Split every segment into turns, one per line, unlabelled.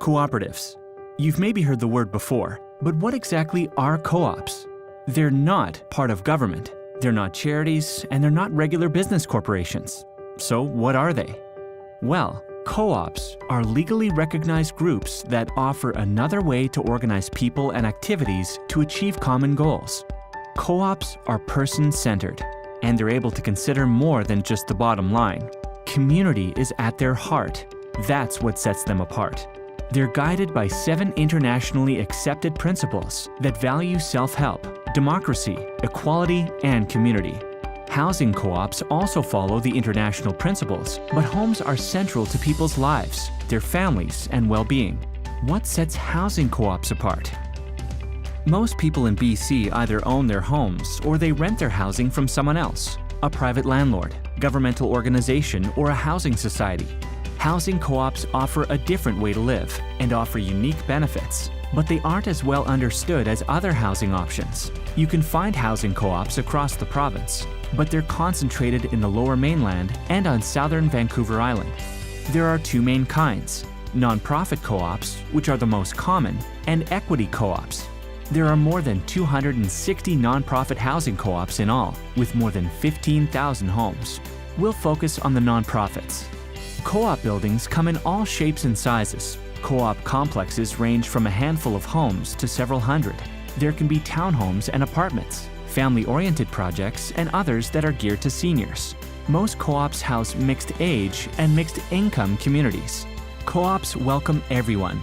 Cooperatives. You've maybe heard the word before, but what exactly are co-ops? They're not part of government, they're not charities, and they're not regular business corporations. So what are they? Well, co-ops are legally recognized groups that offer another way to organize people and activities to achieve common goals. Co-ops are person-centered, and they're able to consider more than just the bottom line. Community is at their heart. That's what sets them apart. They're guided by 7 internationally accepted principles that value self-help, democracy, equality, and community. Housing co-ops also follow the international principles, but homes are central to people's lives, their families, and well-being. What sets housing co-ops apart? Most people in BC either own their homes or they rent their housing from someone else, a private landlord, governmental organization, or a housing society. Housing co-ops offer a different way to live and offer unique benefits, but they aren't as well understood as other housing options. You can find housing co-ops across the province, but they're concentrated in the Lower Mainland and on southern Vancouver Island. There are 2 main kinds: nonprofit co-ops, which are the most common, and equity co-ops. There are more than 260 nonprofit housing co-ops in all, with more than 15,000 homes. We'll focus on the nonprofits. Co-op buildings come in all shapes and sizes. Co-op complexes range from a handful of homes to several hundred. There can be townhomes and apartments, family-oriented projects, and others that are geared to seniors. Most co-ops house mixed-age and mixed-income communities. Co-ops welcome everyone.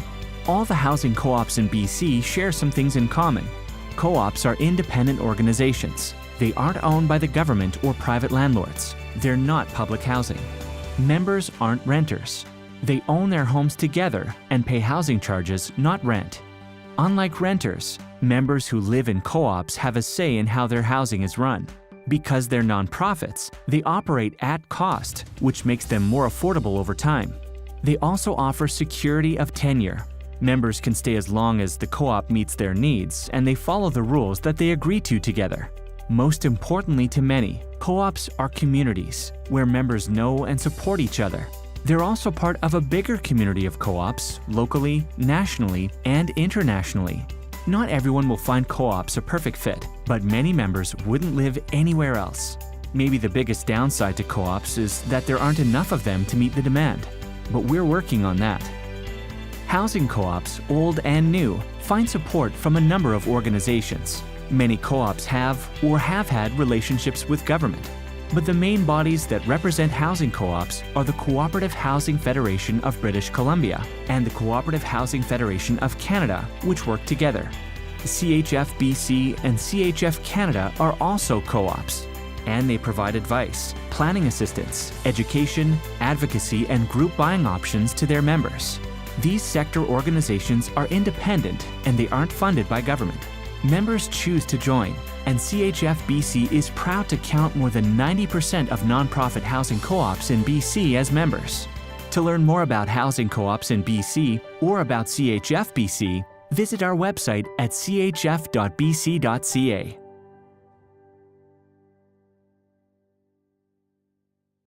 All the housing co-ops in BC share some things in common. Co-ops are independent organizations. They aren't owned by the government or private landlords. They're not public housing. Members aren't renters. They own their homes together and pay housing charges, not rent. Unlike renters, members who live in co-ops have a say in how their housing is run. Because they're nonprofits, they operate at cost, which makes them more affordable over time. They also offer security of tenure. Members can stay as long as the co-op meets their needs, and they follow the rules that they agree to together. Most importantly to many, co-ops are communities where members know and support each other. They're also part of a bigger community of co-ops, locally, nationally, and internationally. Not everyone will find co-ops a perfect fit, but many members wouldn't live anywhere else. Maybe the biggest downside to co-ops is that there aren't enough of them to meet the demand, but we're working on that. Housing co-ops, old and new, find support from a number of organizations. Many co-ops have or have had relationships with government. But the main bodies that represent housing co-ops are the Cooperative Housing Federation of British Columbia and the Cooperative Housing Federation of Canada, which work together. CHF BC and CHF Canada are also co-ops, and they provide advice, planning assistance, education, advocacy, and group buying options to their members. These sector organizations are independent and they aren't funded by government. Members choose to join, and CHF BC is proud to count more than 90% of nonprofit housing co-ops in BC as members. To learn more about housing co-ops in BC or about CHF BC, visit our website at chf.bc.ca.